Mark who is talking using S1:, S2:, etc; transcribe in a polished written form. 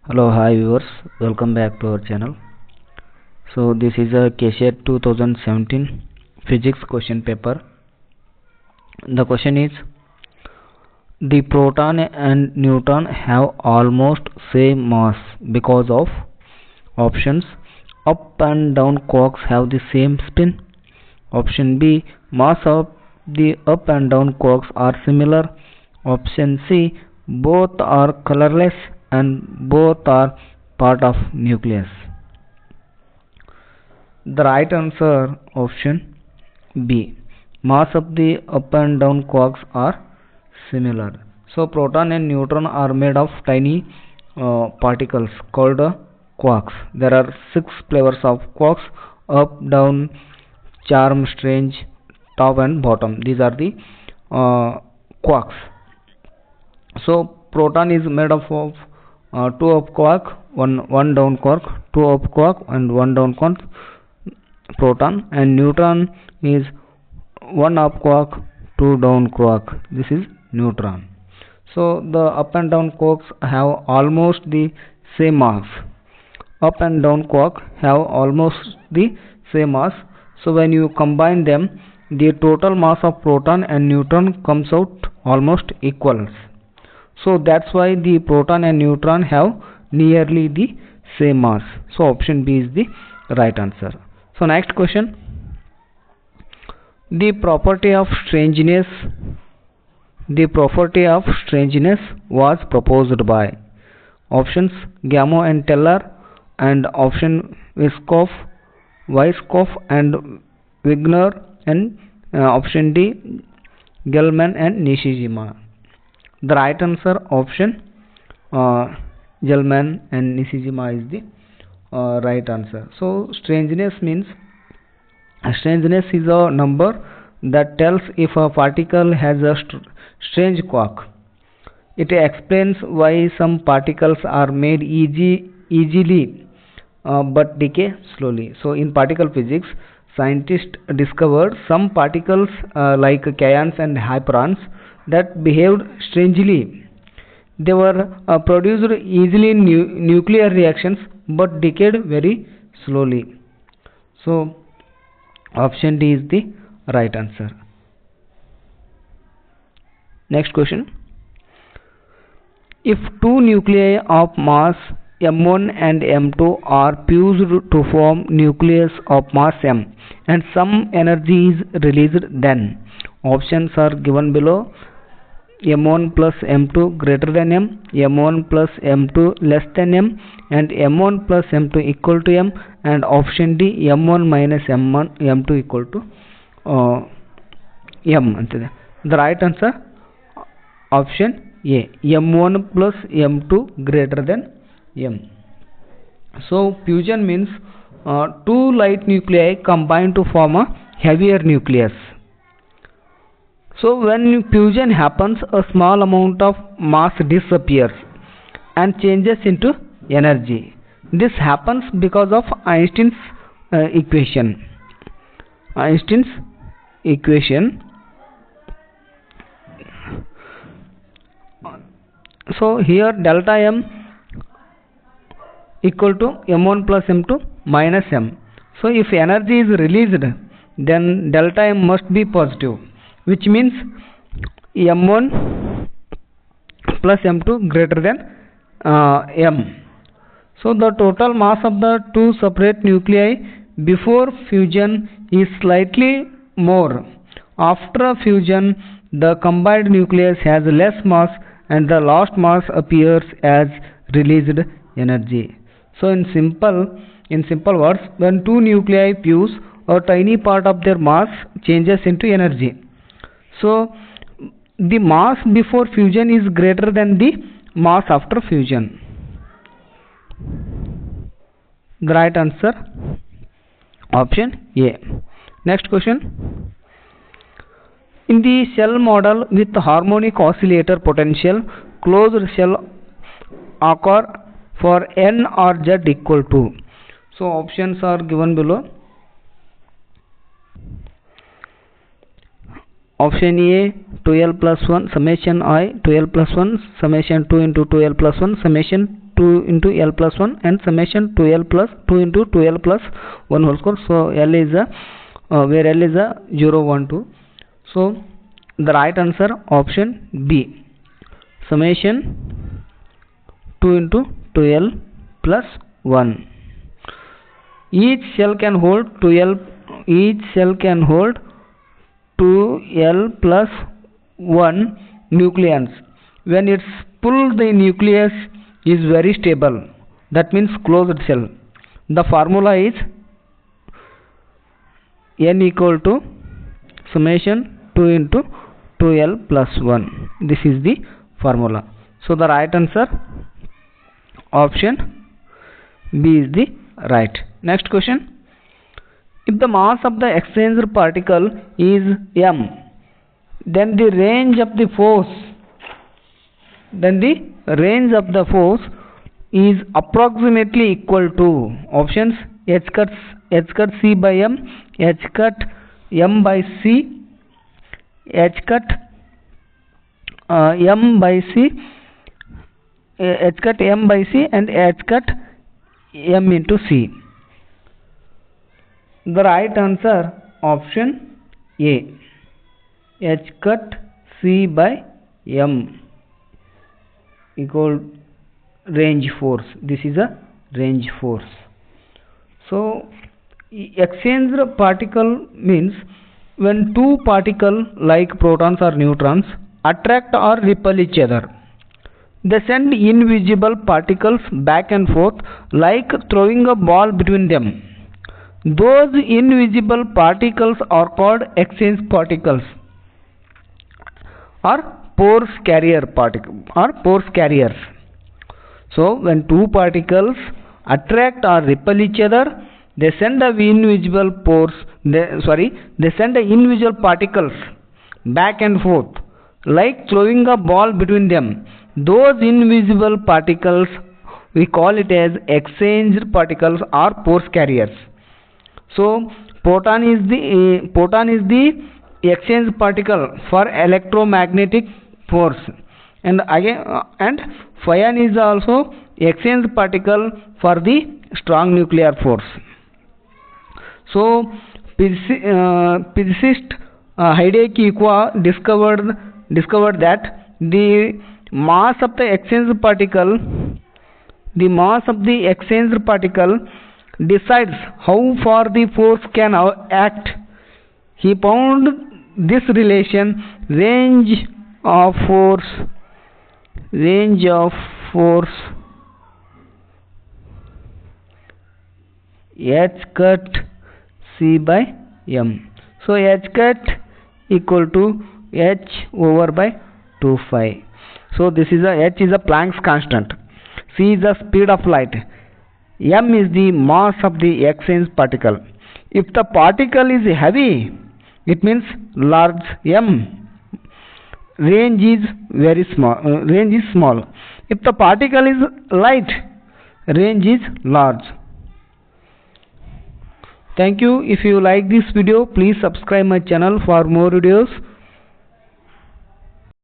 S1: Hello, hi viewers, welcome back to our channel. So this is a KSET 2017 physics question paper. The question is, the proton and neutron have almost same mass because of options: up and down quarks have the same spin. Option B, mass of the up and down quarks are similar. Option C, both are colorless and both are part of nucleus. The right answer option B. Mass of the up and down quarks are similar. So proton and neutron are made of tiny particles called quarks. There are 6 flavors of quarks: up, down, charm, strange, top and bottom. These are the quarks. So proton is made up of 2 up quark, one down quark, 2 up quark and 1 down quark proton, and neutron is 1 up quark, 2 down quark. This is neutron. So the up and down quarks have almost the same mass. Up and down quark have almost the same mass. So when you combine them, the total mass of proton and neutron comes out almost equal. So that's why the proton and neutron have nearly the same mass. So option B is the right answer. So next question. The property of strangeness was proposed by options Gamow and Teller, and option Weisskopf and Wigner, and option D Gelman and Nishijima. The right answer option Gelman and Nishijima is the right answer. So strangeness means is a number that tells if a particle has a strange quark. It explains why some particles are made easily but decay slowly. So in particle physics, scientists discovered some particles like kaons and hyperons that behaved strangely. They were produced easily in nuclear reactions but decayed very slowly. So option D is the right answer. Next question. If two nuclei of mass M1 and M2 are fused to form nucleus of mass M and some energy is released, then options are given below: M1 plus M2 greater than M, M1 plus M2 less than M, and M1 plus M2 equal to M, and option D M1 minus M2 equal to M. The right answer option A, M1 plus M2 greater than M. So fusion means two light nuclei combine to form a heavier nucleus. So when fusion happens, a small amount of mass disappears and changes into energy. This happens because of Einstein's equation. So here delta M equal to M1 plus M2 minus M. So if energy is released, then delta M must be positive, which means M1 plus M2 greater than M. So the total mass of the two separate nuclei before fusion is slightly more. After fusion, the combined nucleus has less mass and the lost mass appears as released energy. So in simple words, when two nuclei fuse, a tiny part of their mass changes into energy. So the mass before fusion is greater than the mass after fusion. The right answer option A. Next question. In the shell model with harmonic oscillator potential, closed shell occur for n or z equal to. So options are given below. Option A 2l plus 1 summation I 2l plus 1 summation 2 into 2l plus 1 summation 2 into L plus 1 and summation 2L plus 2 into 2L plus 1 whole square. So L is a where L is a 0 1 2. So the right answer option B, summation 2 into 2L plus 1. Each cell can hold 2L. Each cell can hold 2L plus 1 nucleons. When it's full, the nucleus is very stable. That means closed cell. The formula is N equal to summation 2 into 2L plus 1. This is the formula. So the right answer option B is the right. Next question. If the mass of the exchanged particle is m, then the range of the force is approximately equal to options h cut c by m, h cut m by c, h cut m by c, h cut m by c, and h cut m into c. The right answer option A, h cut c by m equal range force. This is a range force. So exchanged particle means when two particles like protons or neutrons attract or repel each other, they send invisible particles back and forth like throwing a ball between them. Those invisible particles are called exchange particles or force carriers. So when two particles attract or repel each other, they send invisible particles back and forth like throwing a ball between them. Those invisible particles, we call it as exchanged particles or force carriers. So proton is the exchange particle for electromagnetic force, and ion is also exchange particle for the strong nuclear force. So physicist Hideki discovered that the mass of the exchange particle decides how far the force can act. He found this relation, range of force h cut c by m. So h cut equal to h over by 2 phi. So this is h is a Planck's constant, c is the speed of light, m is the mass of the exchange particle. If the particle is heavy, it means large m, range is small. If the particle is light, range is large. Thank you. If you like this video, please subscribe my channel for more videos.